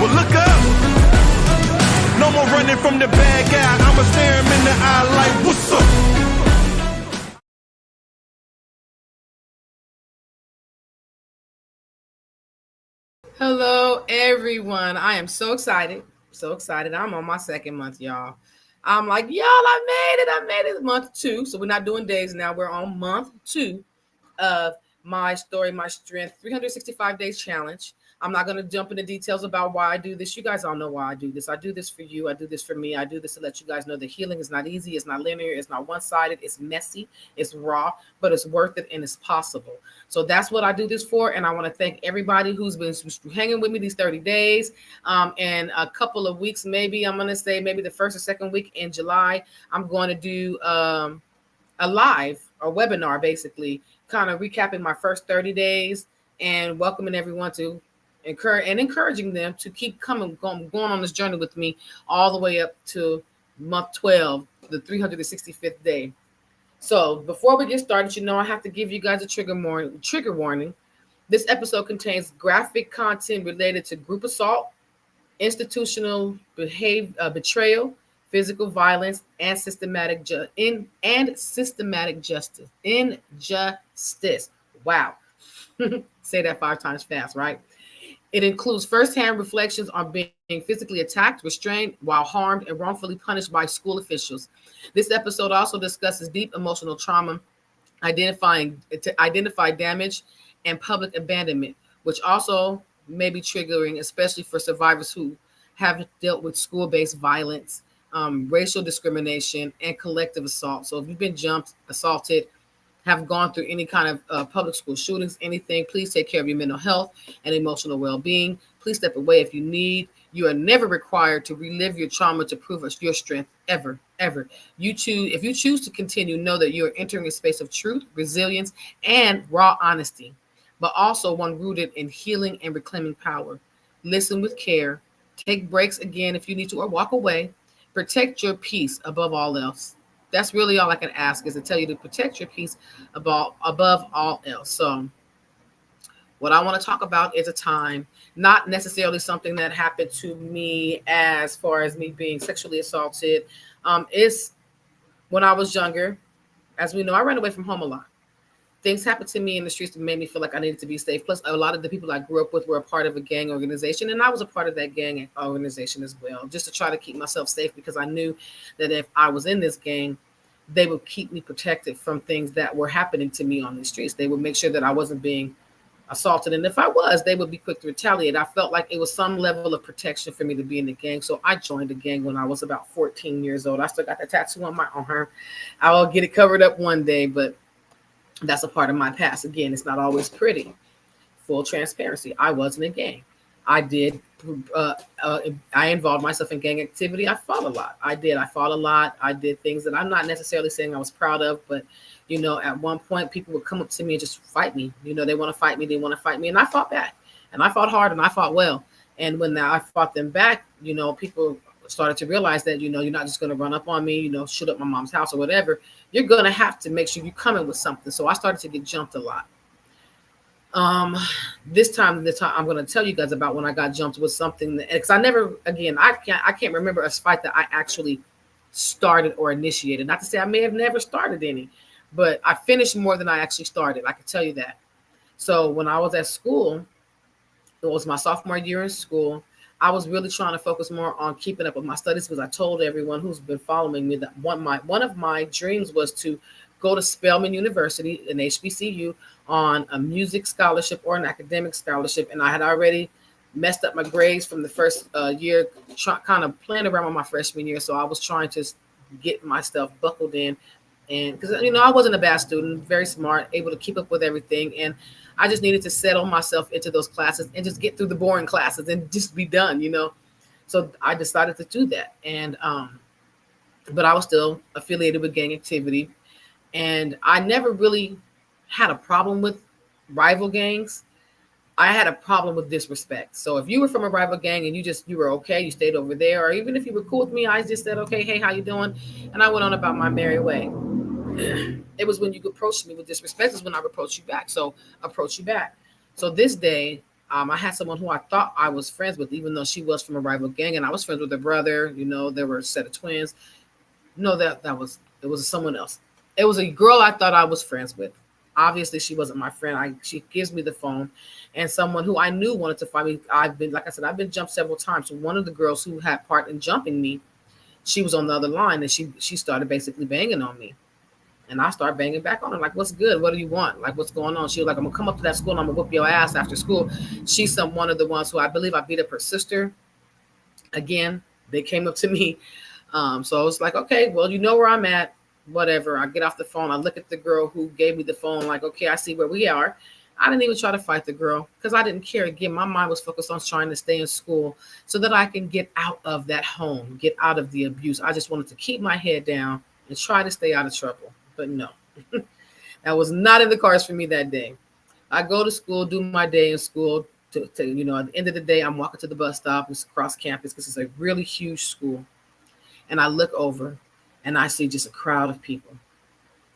Well, look up. No more running from the bad guy. I'ma stare him in the eye like, what's up? Hello, everyone. I am so excited. So excited. I'm on my second month, y'all. I'm like, y'all, I made it month 2. So we're not doing days now. We're on month 2 of my story, my strength, 365 days challenge. I'm not going to jump into details about why I do this. You guys all know why I do this. I do this for you. I do this for me. I do this to let you guys know that healing is not easy. It's not linear. It's not one-sided. It's messy. It's raw, but it's worth it and it's possible. So that's what I do this for. And I want to thank everybody who's been hanging with me these 30 days. And a couple of weeks, maybe I'm going to say maybe the first or second week in July, I'm going to do a live or webinar, basically kind of recapping my first 30 days and welcoming everyone to encouraging them to keep going on this journey with me all the way up to month 12, the 365th day. So before we get started, I have to give you guys a trigger warning. This episode contains graphic content related to group assault, institutional betrayal, physical violence, and systematic justice. Injustice. Wow. Say that 5 times fast, right? It includes firsthand reflections on being physically attacked, restrained, while harmed, and wrongfully punished by school officials. This episode also discusses deep emotional trauma, identify damage, and public abandonment, which also may be triggering, especially for survivors who have dealt with school-based violence, racial discrimination, and collective assault. So if you've been jumped, assaulted, have gone through any kind of public school shootings, anything, please take care of your mental health and emotional well-being. Please step away if you need. You are never required to relive your trauma to prove your strength, ever. If you choose to continue, know that you are entering a space of truth, resilience, and raw honesty, but also one rooted in healing and reclaiming power. Listen with care. Take breaks again if you need to, or walk away. Protect your peace above all else. That's really all I can ask, is to tell you to protect your peace above all else. So what I want to talk about is a time, not necessarily something that happened to me as far as me being sexually assaulted. It's when I was younger. As we know, I ran away from home a lot. Things happened to me in the streets that made me feel like I needed to be safe. Plus, a lot of the people I grew up with were a part of a gang organization, and I was a part of that gang organization as well, just to try to keep myself safe, because I knew that if I was in this gang, they would keep me protected from things that were happening to me on the streets. They would make sure that I wasn't being assaulted, and if I was, they would be quick to retaliate. I felt like it was some level of protection for me to be in the gang, so I joined the gang when I was about 14 years old. I still got the tattoo on her. I'll get it covered up one day, but that's a part of my past. Again, it's not always pretty. Full transparency, I was in a gang. I involved myself in gang activity. I fought a lot. I did things that I'm not necessarily saying I was proud of, but at one point people would come up to me and just fight me. They want to fight me. And I fought back, and I fought hard, and I fought well. And when I fought them back, people started to realize that, you're not just going to run up on me, shoot up my mom's house or whatever. You're going to have to make sure you come in with something. So I started to get jumped a lot. The time I'm going to tell you guys about when I got jumped was something that, because I can't remember a fight that I actually started or initiated. Not to say I may have never started any, but I finished more than I actually started. I can tell you that. So when I was at school, it was my sophomore year in school. I was really trying to focus more on keeping up with my studies, because I told everyone who's been following me that one of my dreams was to go to Spelman University, an HBCU, on a music scholarship or an academic scholarship. And I had already messed up my grades from the first year, kind of playing around with my freshman year. So I was trying to get myself buckled in. And because, I wasn't a bad student, very smart, able to keep up with everything. And I just needed to settle myself into those classes and just get through the boring classes and just be done, So I decided to do that. And, but I was still affiliated with gang activity. And I never really had a problem with rival gangs. I had a problem with disrespect. So if you were from a rival gang and you were okay, you stayed over there, or even if you were cool with me, I just said, okay, hey, how you doing? And I went on about my merry way. It was when you approached me with disrespect is when I would approach you back. So this day, I had someone who I thought I was friends with, even though she was from a rival gang, and I was friends with her brother. You know, there were a set of twins. No, that was it was someone else. It was a girl I thought I was friends with. Obviously, she wasn't my friend. She gives me the phone, and someone who I knew wanted to find me. I've been, like I said, I've been jumped several times. So one of the girls who had part in jumping me, she was on the other line, and she started basically banging on me. And I started banging back on her, like, what's good? What do you want? Like, what's going on? She was like, I'm gonna come up to that school and I'm gonna whoop your ass after school. She's one of the ones who I believe I beat up her sister. Again, they came up to me. So I was like, okay, well, you know where I'm at. Whatever. I get off the phone. I look at the girl who gave me the phone, like, okay, I see where we are. I didn't even try to fight the girl because I didn't care. Again, my mind was focused on trying to stay in school so that I can get out of that home, get out of the abuse. I just wanted to keep my head down and try to stay out of trouble. But no, that was not in the cards for me that day. I go to school, do my day in school. At the end of the day, I'm walking to the bus stop. It's across campus because it's a really huge school. And I look over and I see just a crowd of people,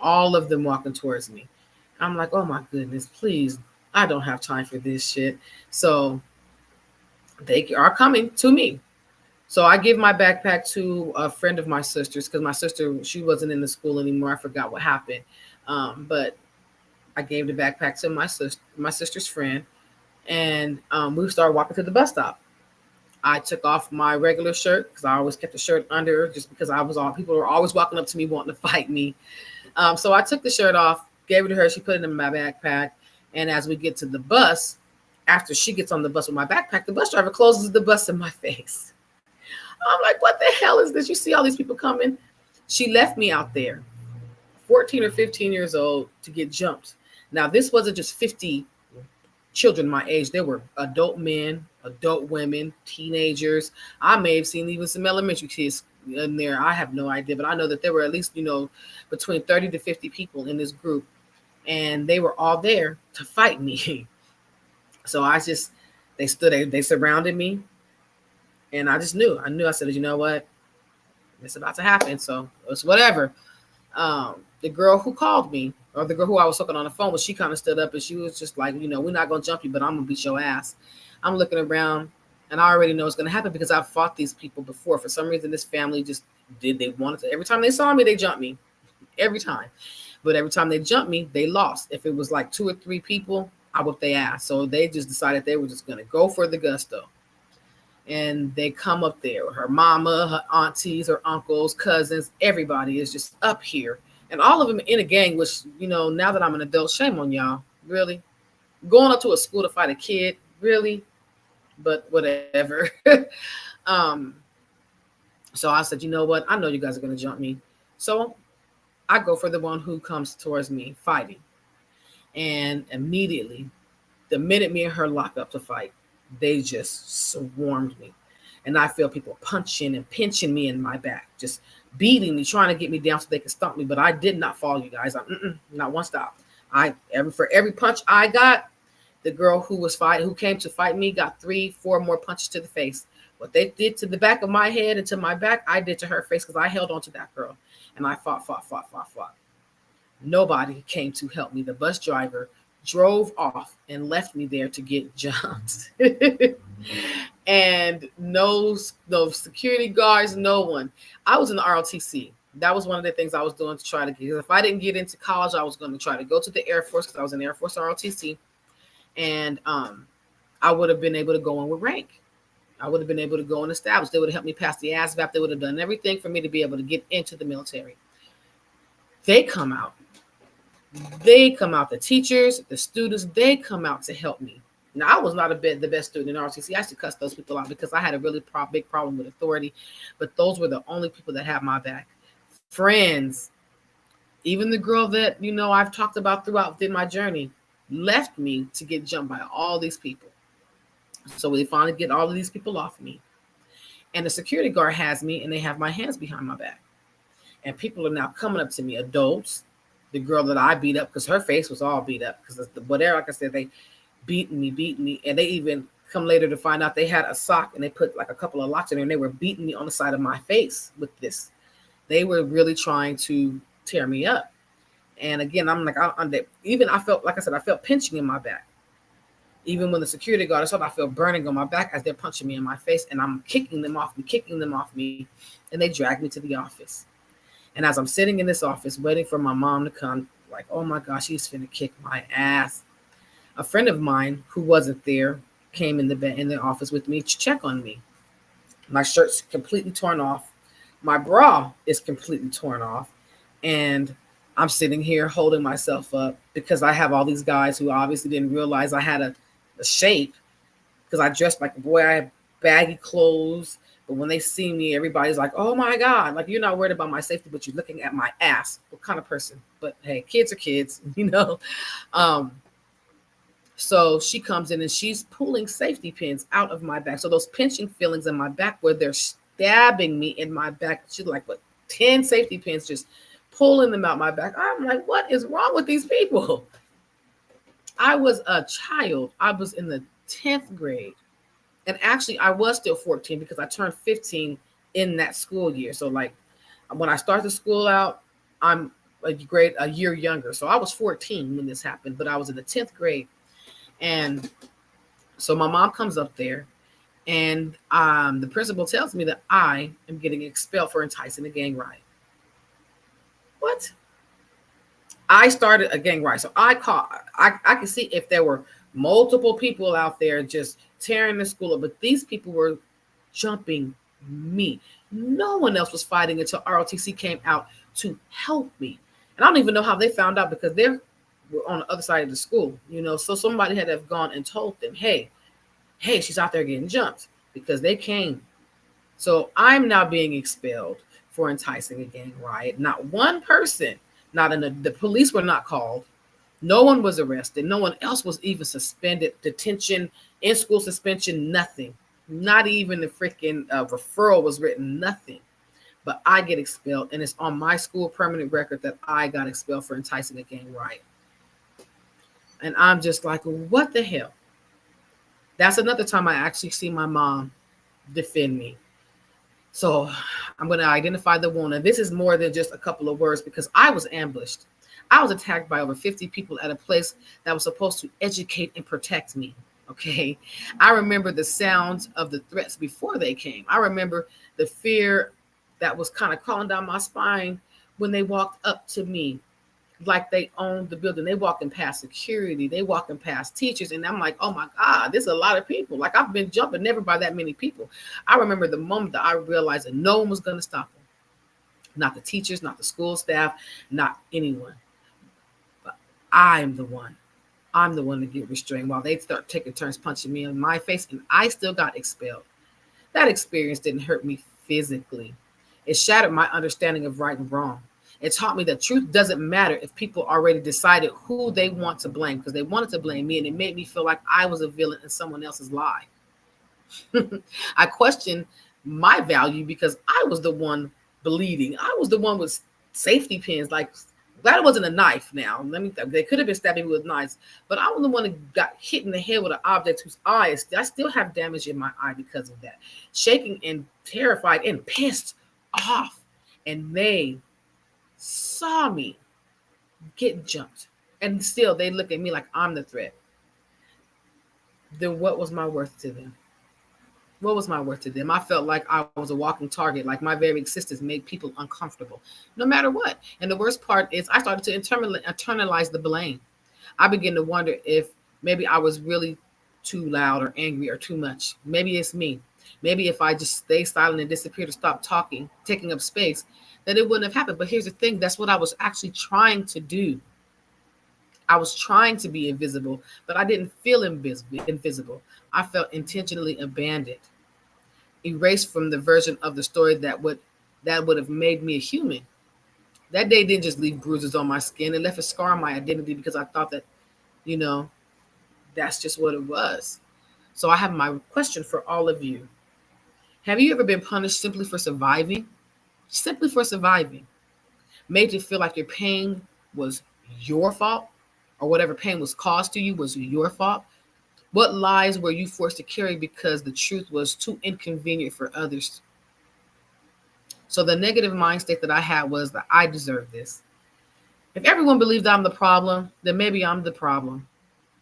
all of them walking towards me. I'm like, oh my goodness, please, I don't have time for this shit. So they are coming to me. So I give my backpack to a friend of my sister's because my sister, she wasn't in the school anymore. I forgot what happened. But I gave the backpack to my sister's friend, and we started walking to the bus stop. I took off my regular shirt because I always kept the shirt under just because people were always walking up to me wanting to fight me. So I took the shirt off, gave it to her. She put it in my backpack. And as we get to the bus, after she gets on the bus with my backpack, the bus driver closes the bus in my face. I'm like, what the hell is this? You see all these people coming? She left me out there, 14 or 15 years old, to get jumped. Now, this wasn't just 50 children my age. There were adult men, adult women, teenagers. I may have seen even some elementary kids in there. I have no idea, but I know that there were at least, between 30 to 50 people in this group, and they were all there to fight me. So they surrounded me, and I just knew. I said, you know what? It's about to happen. So it's whatever. The girl who called me, or the girl who I was talking on the phone with, she kind of stood up and she was just like, we're not going to jump you, but I'm going to beat your ass. I'm looking around and I already know it's going to happen because I've fought these people before. For some reason, this family they wanted to. Every time they saw me, they jumped me. Every time. But every time they jumped me, they lost. If it was like 2 or 3 people, I whooped their ass. So they just decided they were just going to go for the gusto. And they come up there. Her mama, her aunties, her uncles, cousins, everybody is just up here. And all of them in a gang, which, now that I'm an adult, shame on y'all. Really? Going up to a school to fight a kid? Really? But whatever. So I said, you know what? I know you guys are going to jump me. So I go for the one who comes towards me fighting. And immediately, the minute me and her lock up to fight, they just swarmed me. And I feel people punching and pinching me in my back, just beating me, trying to get me down so they could stomp me. But I did not fall, you guys. Not one stop. For every punch I got, the girl who came to fight me got 3, 4 more punches to the face. What they did to the back of my head and to my back, I did to her face because I held on to that girl. And I fought. Nobody came to help me. The bus driver drove off and left me there to get jumped. And no security guards, no one. I was in the ROTC. That was one of the things I was doing to try to get. If I didn't get into college, I was going to try to go to the Air Force because I was in the Air Force ROTC. And I would have been able to go in with rank. I would have been able to go and establish. They would have helped me pass the ASVAB. They would have done everything for me to be able to get into the military. They come out. The teachers, the students, they come out to help me. Now, I was not the best student in ROTC. I used to cuss those people out because I had a really big problem with authority. But those were the only people that had my back. Friends, even the girl that, I've talked about throughout my journey, left me to get jumped by all these people. So we finally get all of these people off me. And the security guard has me, and they have my hands behind my back. And people are now coming up to me, adults. The girl that I beat up, because her face was all beat up. Because whatever, like I said, they beat me. And they even come later to find out they had a sock, and they put like a couple of locks in there, and they were beating me on the side of my face with this. They were really trying to tear me up. And again, I'm like, I felt, like I said, I felt pinching in my back. Even when the security guard is up, I feel burning on my back as they're punching me in my face, and I'm kicking them off me, and they drag me to the office. And as I'm sitting in this office waiting for my mom to come, like, oh my gosh, she's finna kick my ass. A friend of mine who wasn't there came in the office with me to check on me. My shirt's completely torn off. My bra is completely torn off. And I'm sitting here holding myself up because I have all these guys who obviously didn't realize I had a shape because I dressed like a boy. I had baggy clothes. But when they see me, everybody's like, oh my God, like you're not worried about my safety, but you're looking at my ass. What kind of person? But hey, kids are kids, you know? Um, so she comes in and she's pulling safety pins out of my back. So those pinching feelings in my back where they're stabbing me in my back, she's like, what, 10 safety pins just pulling them out my back. I'm like, what is wrong with these people? I was a child. I was in the 10th grade. And actually, I was still 14 because I turned 15 in that school year. So like when I started the school out, I'm a year younger. So I was 14 when this happened, but I was in the 10th grade. And so my mom comes up there, and the principal tells me that I am getting expelled for enticing a gang riot. What? I started a gang riot. So I could see if there were multiple people out there just tearing the school up, but these people were jumping me. No one else was fighting until ROTC came out to help me. And I don't even know how they found out because they're on the other side of the school, you know. So somebody had to have gone and told them, hey, she's out there getting jumped, because they came. So I'm now being expelled for enticing a gang riot. Not one person, not in the police were not called. No one was arrested. No one else was even suspended, detention, in-school suspension, nothing. Not even the freaking referral was written, nothing. But I get expelled, and it's on my school permanent record that I got expelled for enticing a gang riot. And I'm just like, what the hell? That's another time I actually see my mom defend me. So I'm going to identify the wound. And this is more than just a couple of words, because I was ambushed. I was attacked by over 50 people at a place that was supposed to educate and protect me. Okay. I remember the sounds of the threats before they came. I remember the fear that was kind of crawling down my spine when they walked up to me like they owned the building. They walking past security, they walking past teachers, and I'm like, oh my God, there's a lot of people. Like, I've been jumping, never by that many people. I remember the moment that I realized that no one was going to stop them. Not the teachers, not the school staff, not anyone. But I'm the one to get restrained while they start taking turns punching me in my face, and I still got expelled. That experience didn't hurt me physically. It shattered my understanding of right and wrong. It taught me that truth doesn't matter if people already decided who they want to blame, because they wanted to blame me, and it made me feel like I was a villain in someone else's lie. I questioned my value because I was the one bleeding. I was the one with safety pins. Like, that wasn't a knife now. They could have been stabbing me with knives, but I was the one that got hit in the head with an object whose I still have damage in my eye because of that. Shaking and terrified and pissed off. And they saw me get jumped, and still they look at me like I'm the threat. Then what was my worth to them? What was my worth to them? I felt like I was a walking target, like my very existence made people uncomfortable, no matter what. And the worst part is I started to internalize the blame. I began to wonder if maybe I was really too loud or angry or too much. Maybe it's me. Maybe if I just stay silent and disappeared or stopped talking, taking up space, that it wouldn't have happened. But here's the thing, that's what I was actually trying to do. I was trying to be invisible, but I didn't feel invisible. I felt intentionally abandoned, erased from the version of the story that would have made me a human. That day didn't just leave bruises on my skin. It left a scar on my identity because I thought that, you know, that's just what it was. So I have my question for all of you. Have you ever been punished simply for surviving? Simply for surviving. Made you feel like your pain was your fault, or whatever pain was caused to you was your fault? What lies were you forced to carry because the truth was too inconvenient for others? So the negative mind state that I had was that I deserve this. If everyone believes I'm the problem, then maybe I'm the problem.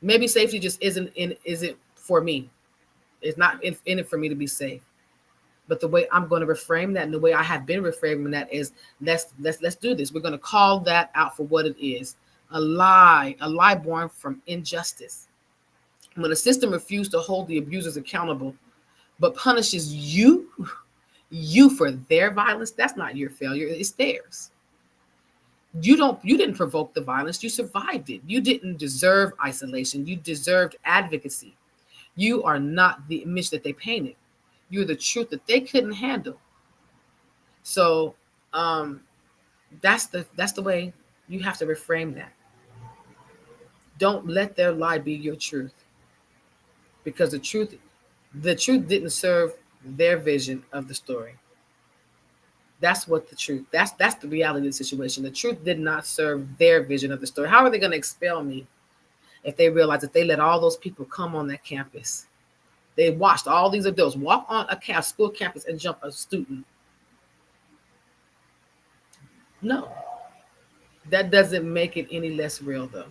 Maybe safety just isn't for me. It's not in it for me to be safe. But the way I'm going to reframe that, and the way I have been reframing that, is let's do this. We're going to call that out for what it is: a lie born from injustice. When a system refuses to hold the abusers accountable, but punishes you for their violence, that's not your failure; it's theirs. You didn't provoke the violence; you survived it. You didn't deserve isolation; you deserved advocacy. You are not the image that they painted. You're the truth that they couldn't handle. So um, that's the way you have to reframe that. Don't let their lie be your truth, because the truth didn't serve their vision of the story. That's what the truth. That's the reality of the situation. The truth did not serve their vision of the story. How are they going to expel me if they realize that they let all those people come on that campus? They watched all these adults walk on a school campus and jump a student. No, that doesn't make it any less real, though.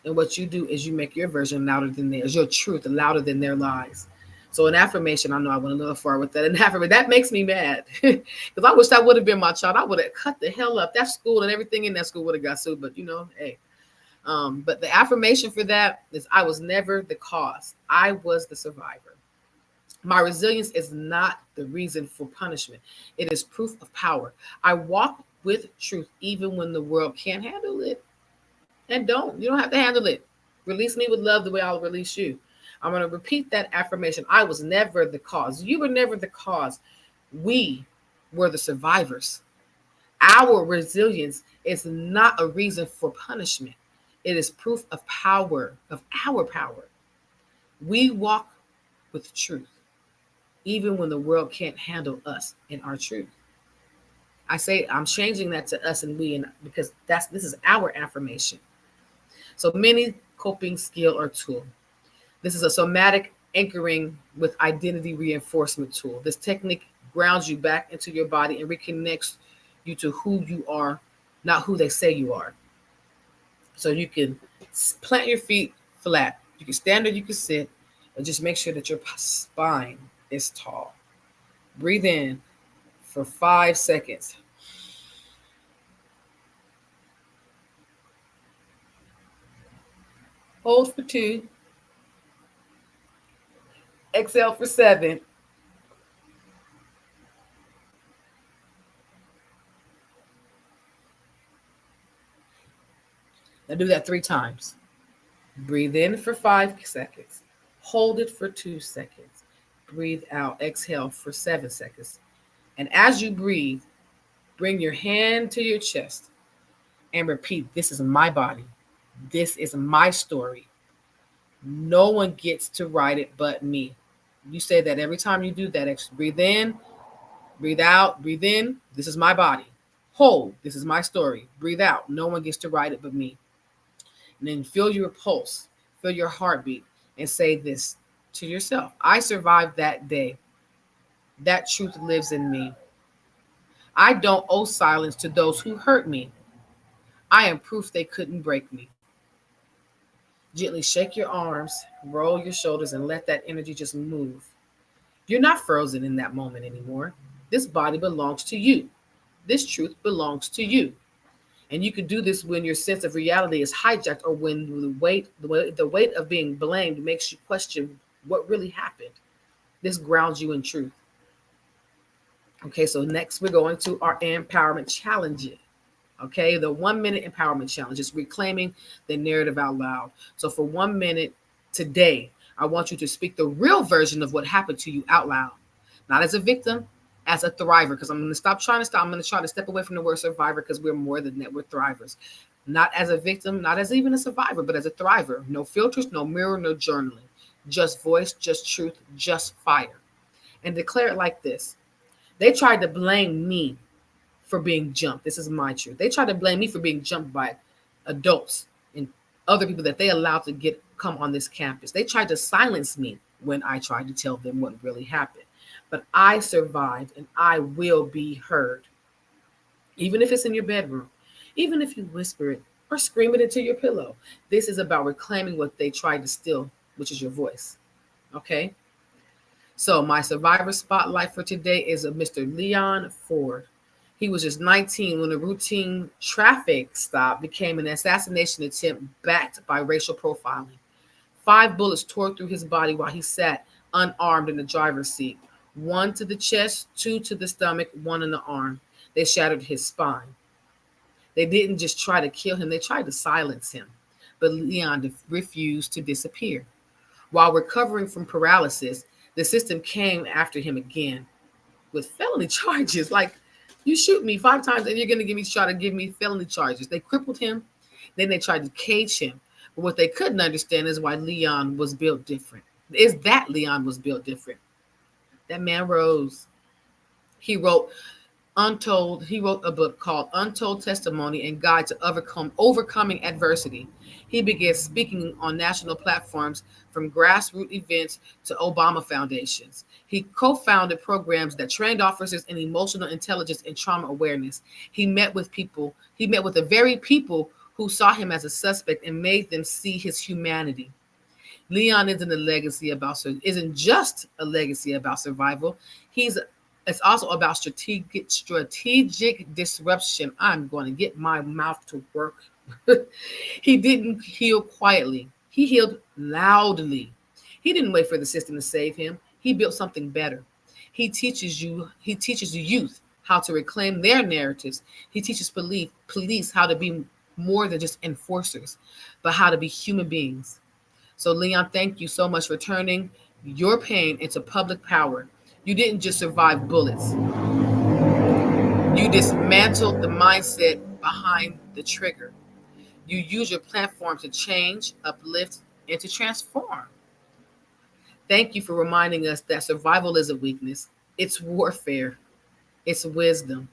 And what you do is you make your version louder than theirs, your truth louder than their lies. So an affirmation, I know I went a little far with that. An affirmation, that makes me mad. Because I wish that would have been my child. I would have cut the hell up. That school and everything in that school would have got sued. But hey. But the affirmation for that is I was never the cause. I was the survivor. My resilience is not the reason for punishment. It is proof of power. I walk with truth even when the world can't handle it. And you don't have to handle it. Release me with love the way I'll release you. I'm going to repeat that affirmation. I was never the cause. You were never the cause. We were the survivors. Our resilience is not a reason for punishment. It is proof of power, of our power. We walk with truth, even when the world can't handle us and our truth. I say I'm changing that to us and we, and because this is our affirmation. So many coping skill or tool. This is a somatic anchoring with identity reinforcement tool. This technique grounds you back into your body and reconnects you to who you are, not who they say you are. So you can plant your feet flat. You can stand or you can sit, and just make sure that your spine is tall. Breathe in for 5 seconds. Hold for 2. Exhale for 7. Now do that 3 times. Breathe in for 5 seconds. Hold it for 2 seconds. Breathe out. Exhale for 7 seconds. And as you breathe, bring your hand to your chest and repeat, this is my body. This is my story. No one gets to write it but me. You say that every time you do that. Breathe in, breathe out, breathe in. This is my body. Hold. This is my story. Breathe out. No one gets to write it but me. And then feel your pulse, feel your heartbeat, and say this to yourself. I survived that day. That truth lives in me. I don't owe silence to those who hurt me. I am proof they couldn't break me. Gently shake your arms, roll your shoulders, and let that energy just move. You're not frozen in that moment anymore. This body belongs to you. This truth belongs to you. And you can do this when your sense of reality is hijacked, or when the weight of being blamed makes you question what really happened. This grounds you in truth. Okay, so next we're going to our empowerment challenge. Okay, the 1 minute empowerment challenge is reclaiming the narrative out loud. So for 1 minute today, I want you to speak the real version of what happened to you out loud, not as a victim, as a thriver. Because I'm going to I'm going to try to step away from the word survivor, because we're more than that. We're thrivers. Not as a victim, not as even a survivor, but as a thriver. No filters, no mirror, no journaling. Just voice, just truth, just fire. And declare it like this. They tried to blame me for being jumped. This is my truth. They tried to blame me for being jumped by adults and other people that they allowed to come on this campus. They tried to silence me when I tried to tell them what really happened. But I survived, and I will be heard. Even if it's in your bedroom, even if you whisper it or scream it into your pillow. This is about reclaiming what they tried to steal, which is your voice. Okay? So, my survivor spotlight for today is of Mr. Leon Ford. He was just 19 when a routine traffic stop became an assassination attempt backed by racial profiling. 5 bullets tore through his body while he sat unarmed in the driver's seat. 1 to the chest, 2 to the stomach, 1 in the arm. They shattered his spine. They didn't just try to kill him, they tried to silence him. But Leon refused to disappear. While recovering from paralysis, the system came after him again with felony charges. Like, you shoot me 5 times and you're going to try to give me felony charges. They crippled him. Then they tried to cage him. But what they couldn't understand is why Leon was built different. Leon was built different. That man rose. He wrote a book called Untold Testimony and Guide to Overcoming Adversity. He began speaking on national platforms, from grassroots events to Obama foundations. He co-founded programs that trained officers in emotional intelligence and trauma awareness. He met with the very people who saw him as a suspect and made them see his humanity. Leon isn't just a legacy about survival. It's also about strategic disruption. I'm going to get my mouth to work. He didn't heal quietly. He healed loudly. He didn't wait for the system to save him. He built something better. He teaches the youth how to reclaim their narratives. He teaches police how to be more than just enforcers, but how to be human beings. So, Leon, thank you so much for turning your pain into public power. You didn't just survive bullets. You dismantled the mindset behind the trigger. You use your platform to change, uplift, and to transform. Thank you for reminding us that survival is a weakness. It's warfare. It's wisdom.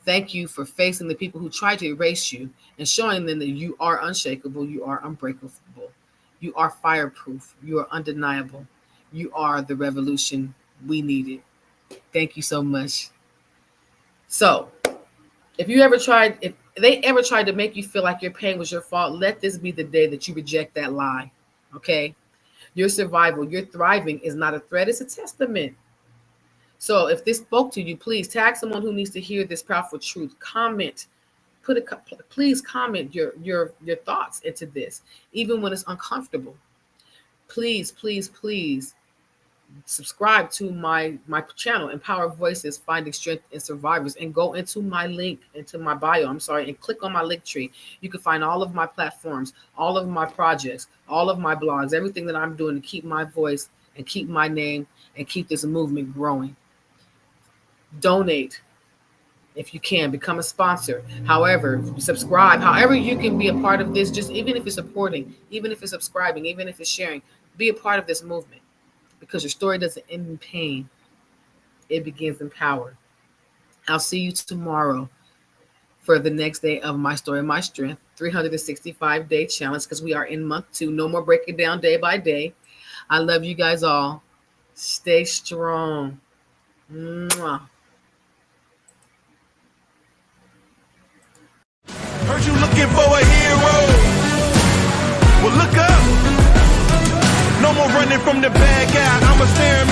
Thank you for facing the people who try to erase you and showing them that you are unshakable, you are unbreakable, you are fireproof, you are undeniable, you are the revolution we needed. Thank you so much. So, if they ever tried to make you feel like your pain was your fault, let this be the day that you reject that lie. Okay? Your survival, your thriving is not a threat, it's a testament. So if this spoke to you, please tag someone who needs to hear this powerful truth. Please comment your thoughts into this, even when it's uncomfortable. Please subscribe to my channel, Empower Voices, Finding Strength in Survivors, and go into my link, into my bio, and click on my link tree. You can find all of my platforms, all of my projects, all of my blogs, everything that I'm doing to keep my voice and keep my name and keep this movement growing. Donate if you can, become a sponsor. However, subscribe, however you can be a part of this, just even if it's supporting, even if it's subscribing, even if it's sharing, be a part of this movement. Because your story doesn't end in pain. It begins in power. I'll see you tomorrow for the next day of My Story, My Strength, 365-day challenge, because we are in month 2. No more breaking down day by day. I love you guys all. Stay strong. Mwah. Heard you looking for a hero. Well, look up. No more running from the bad guy. I'ma stare him